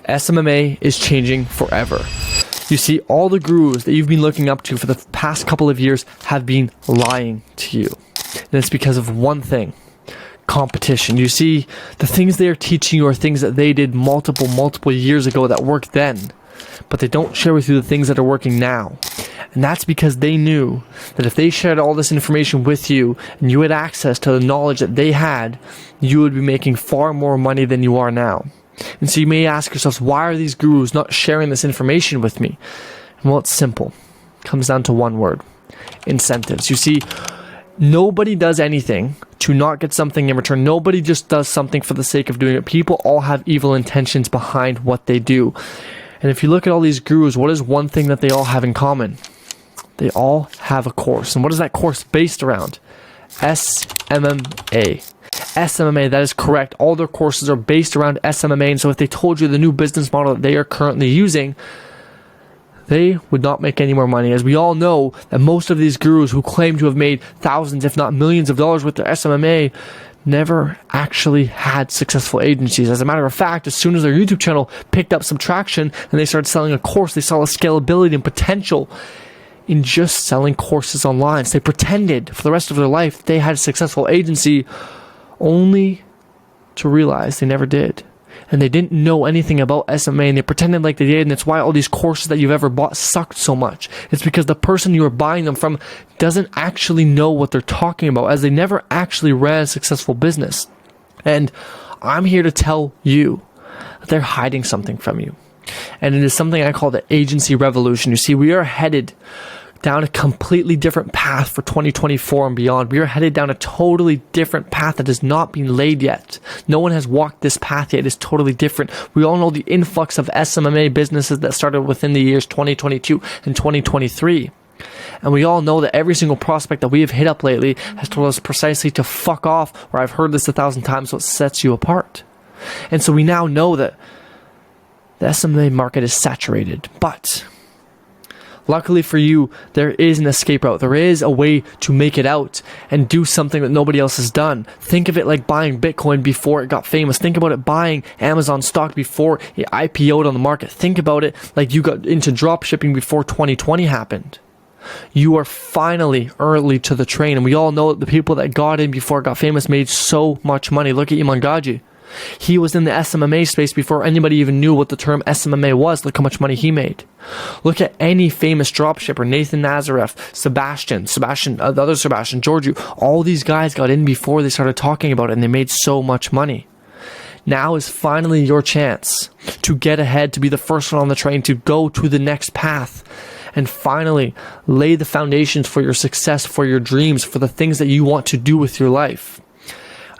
SMMA is changing forever. You see, all the gurus that you've been looking up to for the past couple of years have been lying to you. And it's because of one thing: competition. You see, the things they are teaching you are things that they did multiple years ago that worked then, but they don't share with you the things that are working now. And that's because they knew that if they shared all this information with you and you had access to the knowledge that they had, you would be making far more money than you are now. And so you may ask yourselves, why are these gurus not sharing this information with me? And well, it's simple. It comes down to one word: incentives. You see, nobody does anything to not get something in return. Nobody just does something for the sake of doing it. People all have evil intentions behind what they do. And if you look at all these gurus, what is one thing that they all have in common? They all have a course. And what is that course based around? SMMA. SMMA, that is correct. All their courses are based around SMMA. And so if they told you the new business model that they are currently using, they would not make any more money. As we all know, that most of these gurus who claim to have made thousands, if not millions of dollars with their SMMA, never actually had successful agencies. As a matter of fact, as soon as their YouTube channel picked up some traction and they started selling a course, they saw the scalability and potential in just selling courses online. So they pretended for the rest of their life they had a successful agency, only to realize they never did. And they didn't know anything about SMMA, and they pretended like they did, and that's why all these courses that you've ever bought sucked so much. It's because the person you are buying them from doesn't actually know what they're talking about, as they never actually ran a successful business. And I'm here to tell you that they're hiding something from you. And it is something I call the agency revolution. You see, we are headed down a completely different path for 2024 and beyond. We are headed down a totally different path that has not been laid yet. No one has walked this path yet. It is totally different. We all know the influx of SMMA businesses that started within the years 2022 and 2023. And we all know that every single prospect that we have hit up lately has told us precisely to fuck off, or I've heard this 1,000 times, so it sets you apart. And so we now know that the SMMA market is saturated, but luckily for you, there is an escape route. There is a way to make it out and do something that nobody else has done. Think of it like buying Bitcoin before it got famous. Think about it buying Amazon stock before it IPO'd on the market. Think about it like you got into drop shipping before 2020 happened. You are finally early to the train, and we all know that the people that got in before it got famous made so much money. Look at Imangaji. He was in the SMMA space before anybody even knew what the term SMMA was. Look how much money he made. Look at any famous dropshipper: Nathan Nazareth, Sebastian, the other Sebastian, Georgiou. All these guys got in before they started talking about it, and they made so much money. Now is finally your chance to get ahead, to be the first one on the train, to go to the next path, and finally lay the foundations for your success, for your dreams, for the things that you want to do with your life.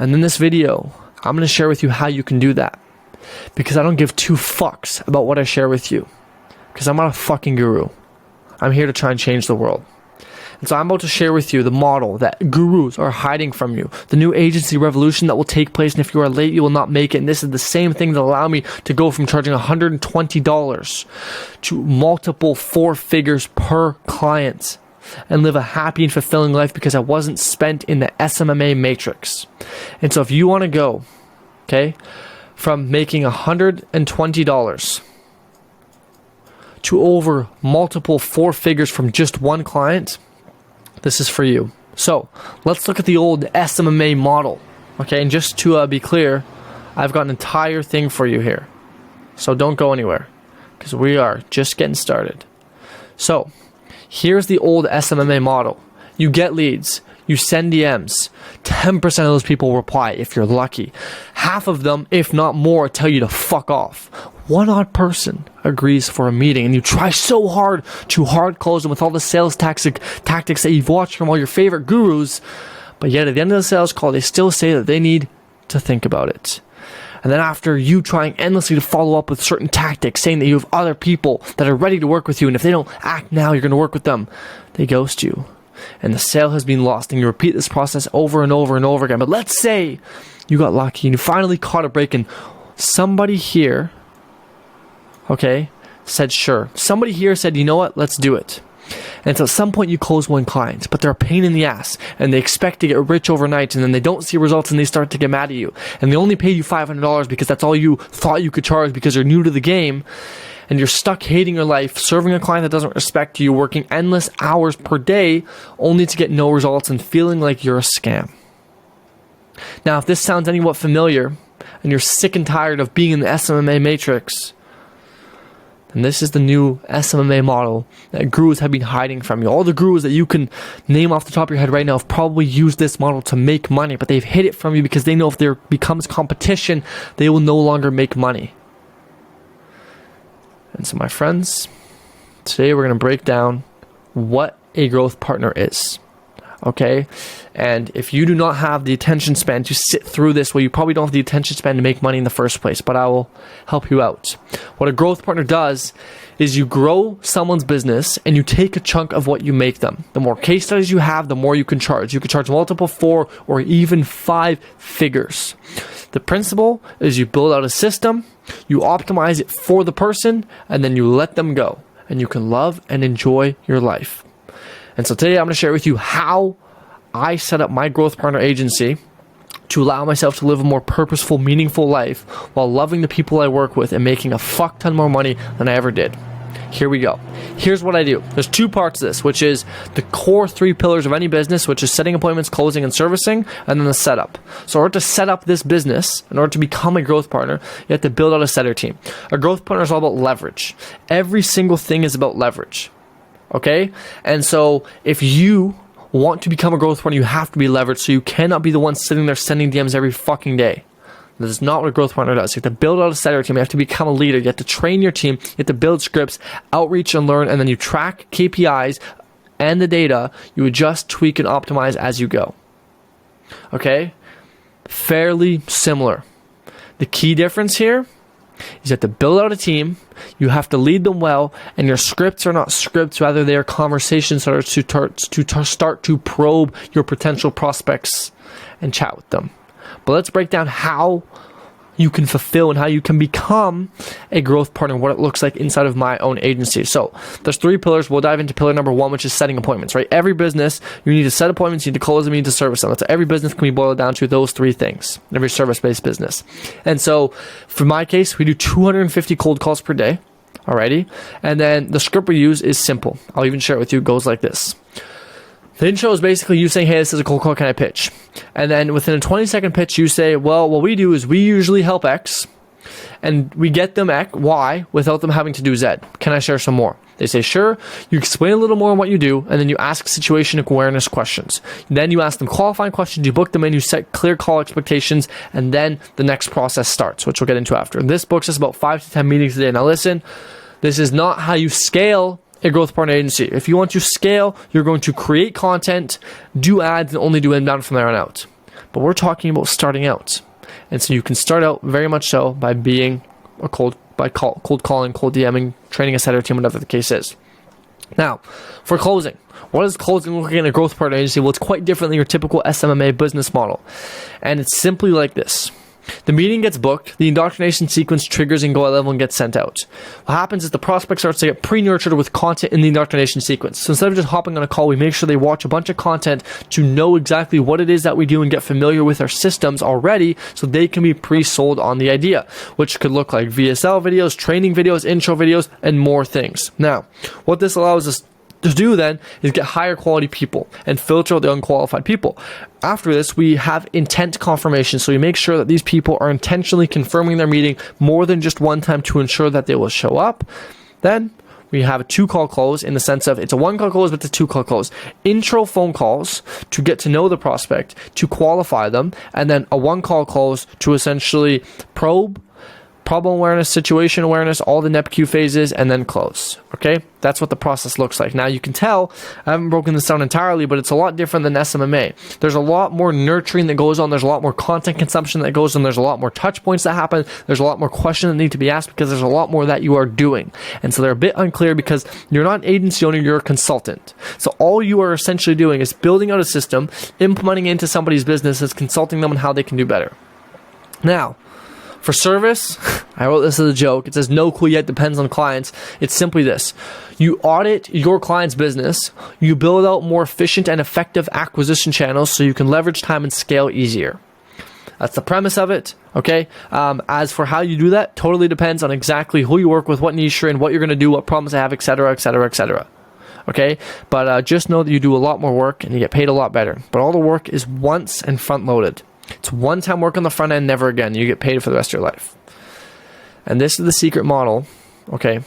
And in this video, I'm going to share with you how you can do that, because I don't give two fucks about what I share with you, because I'm not a fucking guru. I'm here to try and change the world. And so I'm about to share with you the model that gurus are hiding from you, the new agency revolution that will take place, and if you are late, you will not make it. And this is the same thing that allowed me to go from charging $120 to multiple 4 figures per client and live a happy and fulfilling life, because I wasn't spent in the SMMA matrix. And so if you want to go, from making $120 to over multiple 4 figures from just one client, this is for you. So let's look at the old SMMA model. And just to be clear, I've got an entire thing for you here. So don't go anywhere, because we are just getting started. So here's the old SMMA model. You get leads, you send DMs, 10% of those people reply if you're lucky. Half of them, if not more, tell you to fuck off. One odd person agrees for a meeting, and you try so hard to hard close them with all the sales tactics that you've watched from all your favorite gurus, but yet at the end of the sales call, they still say that they need to think about it. And then after you trying endlessly to follow up with certain tactics, saying that you have other people that are ready to work with you, and if they don't act now, you're going to work with them, they ghost you. And the sale has been lost, and you repeat this process over and over and over again. But let's say you got lucky and you finally caught a break, and somebody here, said sure. Somebody here said, you know what, let's do it. And so at some point you close one client, but they're a pain in the ass and they expect to get rich overnight, and then they don't see results and they start to get mad at you. And they only paid you $500 because that's all you thought you could charge because you're new to the game. And you're stuck hating your life, serving a client that doesn't respect you, working endless hours per day only to get no results and feeling like you're a scam. Now, if this sounds anywhat familiar and you're sick and tired of being in the SMMA matrix, and this is the new SMMA model that gurus have been hiding from you. All the gurus that you can name off the top of your head right now have probably used this model to make money, but they've hid it from you because they know if there becomes competition, they will no longer make money. And so, my friends, today we're going to break down what a growth partner is. Okay? And if you do not have the attention span to sit through this, well, you probably don't have the attention span to make money in the first place, but I will help you out. What a growth partner does is you grow someone's business and you take a chunk of what you make them. The more case studies you have, the more you can charge. You can charge multiple 4 or even 5 figures. The principle is you build out a system, you optimize it for the person, and then you let them go. And you can love and enjoy your life. And so today I'm going to share with you how I set up my growth partner agency to allow myself to live a more purposeful, meaningful life while loving the people I work with and making a fuck ton more money than I ever did. Here we go. Here's what I do. There's 2 parts to this, which is the core 3 pillars of any business, which is setting appointments, closing, and servicing, and then the setup. So in order to set up this business, in order to become a growth partner, you have to build out a setter team. A growth partner is all about leverage. Every single thing is about leverage. Okay? And so if you want to become a growth partner, you have to be leveraged, so you cannot be the one sitting there sending DMs every fucking day. That is not what a growth partner does. You have to build out a setter team. You have to become a leader. You have to train your team. You have to build scripts, outreach and learn, and then you track KPIs and the data. You adjust, tweak, and optimize as you go. Okay? Fairly similar. The key difference here is you have to build out a team, you have to lead them well, and your scripts are not scripts, rather they are conversations that are to start to probe your potential prospects and chat with them. But let's break down how you can fulfill and how you can become a growth partner, what it looks like inside of my own agency. So there's 3 pillars. We'll dive into pillar number 1, which is setting appointments, right? Every business, you need to set appointments, you need to close them, you need to service them. That's every business can be boiled down to those 3 things, every service-based business. And so for my case, we do 250 cold calls per day, alrighty? And then the script we use is simple. I'll even share it with you. It goes like this. The intro is basically you saying, hey, this is a cold call, can I pitch? And then within a 20-second pitch, you say, well, what we do is we usually help X, and we get them Y without them having to do Z. Can I share some more? They say, sure. You explain a little more on what you do, and then you ask situation awareness questions. Then you ask them qualifying questions, you book them in, you set clear call expectations, and then the next process starts, which we'll get into after. This books us about 5 to 10 meetings a day. Now listen, this is not how you scale a growth partner agency. If you want to scale, you're going to create content, do ads, and only do inbound from there on out. But we're talking about starting out. And so you can start out very much so by being a cold calling, cold DMing, training a setter team, whatever the case is. Now, for closing, what does closing look like in a growth partner agency? Well, it's quite different than your typical SMMA business model. And it's simply like this. The meeting gets booked, the indoctrination sequence triggers and go at level and gets sent out. What happens is the prospect starts to get pre-nurtured with content in the indoctrination sequence. So instead of just hopping on a call, we make sure they watch a bunch of content to know exactly what it is that we do and get familiar with our systems already so they can be pre-sold on the idea, which could look like VSL videos, training videos, intro videos, and more things. Now, what this allows us to do then is get higher quality people and filter out the unqualified people. After this, we have intent confirmation. So we make sure that these people are intentionally confirming their meeting more than just one time to ensure that they will show up. Then we have a 2-call close in the sense of it's a 1-call close, but it's a 2-call close. Intro phone calls to get to know the prospect, to qualify them, and then a 1-call close to essentially probe, problem awareness, situation awareness, all the NEPQ phases, and then close. Okay? That's what the process looks like. Now, you can tell, I haven't broken this down entirely, but it's a lot different than SMMA. There's a lot more nurturing that goes on. There's a lot more content consumption that goes on. There's a lot more touch points that happen. There's a lot more questions that need to be asked because there's a lot more that you are doing. And so they're a bit unclear because you're not an agency owner, you're a consultant. So all you are essentially doing is building out a system, implementing it into somebody's business, and consulting them on how they can do better. Now, For service, I wrote this as a joke. It says no clue yet, depends on clients. It's simply this. You audit your client's business. You build out more efficient and effective acquisition channels so you can leverage time and scale easier. That's the premise of it, okay? As for how you do that, totally depends on exactly who you work with, what niche you're in, what you're going to do, what problems they have, etc., etc., etc. Okay? But just know that you do a lot more work and you get paid a lot better. But all the work is once and front-loaded. It's one-time work on the front end, never again. You get paid for the rest of your life. And this is the secret model, okay,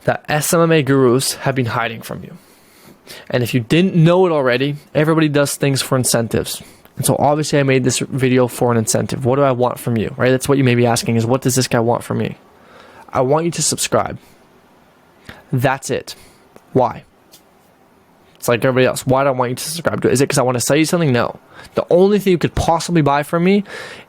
that SMMA gurus have been hiding from you. And if you didn't know it already, everybody does things for incentives. And so obviously I made this video for an incentive. What do I want from you, right? That's what you may be asking is, what does this guy want from me? I want you to subscribe. That's it. Why? It's like everybody else. Why do I want you to subscribe to it? Is it because I want to sell you something? No. The only thing you could possibly buy from me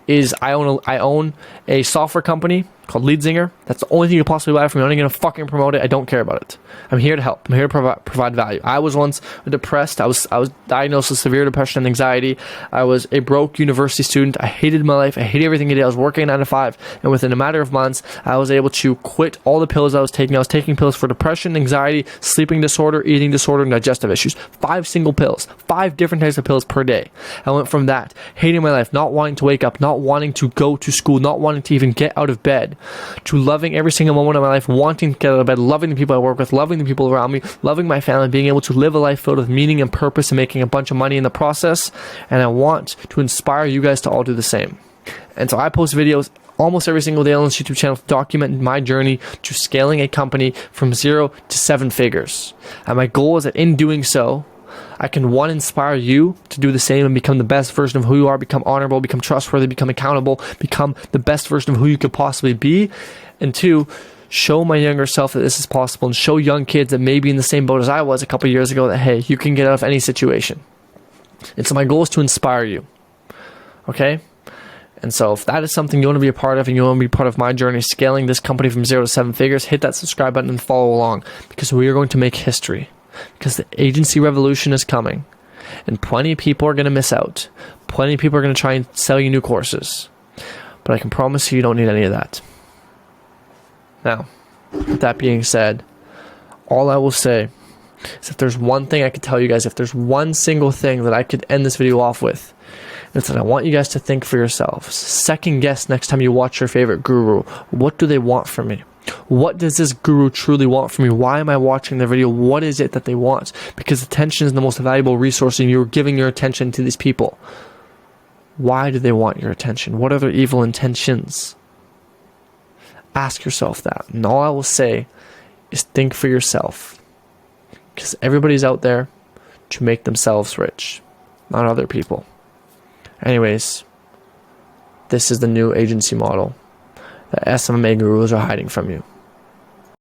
is I own a software company called Leadsinger. That's the only thing you could possibly buy from me. I'm not going to fucking promote it. I don't care about it. I'm here to help. I'm here to provide value. I was once depressed. I was diagnosed with severe depression and anxiety. I was a broke university student. I hated my life. I hated everything I did. I was working 9 to 5. And within a matter of months, I was able to quit all the pills I was taking. I was taking pills for depression, anxiety, sleeping disorder, eating disorder, and digestive issues. 5 single pills. 5 different types of pills per day. I went from that, hating my life, not wanting to wake up, not wanting to go to school, not wanting to even get out of bed, to loving every single moment of my life, wanting to get out of bed, loving the people I work with, loving the people around me, loving my family, being able to live a life filled with meaning and purpose and making a bunch of money in the process. And I want to inspire you guys to all do the same. And so I post videos almost every single day on this YouTube channel to document my journey to scaling a company from 0 to 7 figures. And my goal is that in doing so, I can, one, inspire you to do the same and become the best version of who you are, become honorable, become trustworthy, become accountable, become the best version of who you could possibly be. And 2, show my younger self that this is possible and show young kids that may be in the same boat as I was a couple years ago that, hey, you can get out of any situation. And so my goal is to inspire you. Okay? And so if that is something you want to be a part of and you want to be part of my journey scaling this company from 0 to 7 figures, hit that subscribe button and follow along, because we are going to make history. Because the agency revolution is coming, and plenty of people are going to miss out. Plenty of people are going to try and sell you new courses, but I can promise you don't need any of that. Now, with that being said, all I will say is if there's one thing I could tell you guys, if there's one single thing that I could end this video off with, it's that I want you guys to think for yourselves. Second guess next time you watch your favorite guru. What do they want from me? What does this guru truly want from me? Why am I watching the video? What is it that they want? Because attention is the most valuable resource, and you're giving your attention to these people. Why do they want your attention? What are their evil intentions? Ask yourself that. And all I will say is think for yourself. Because everybody's out there to make themselves rich, not other people. Anyways, this is the new agency model that SMMA gurus are hiding from you.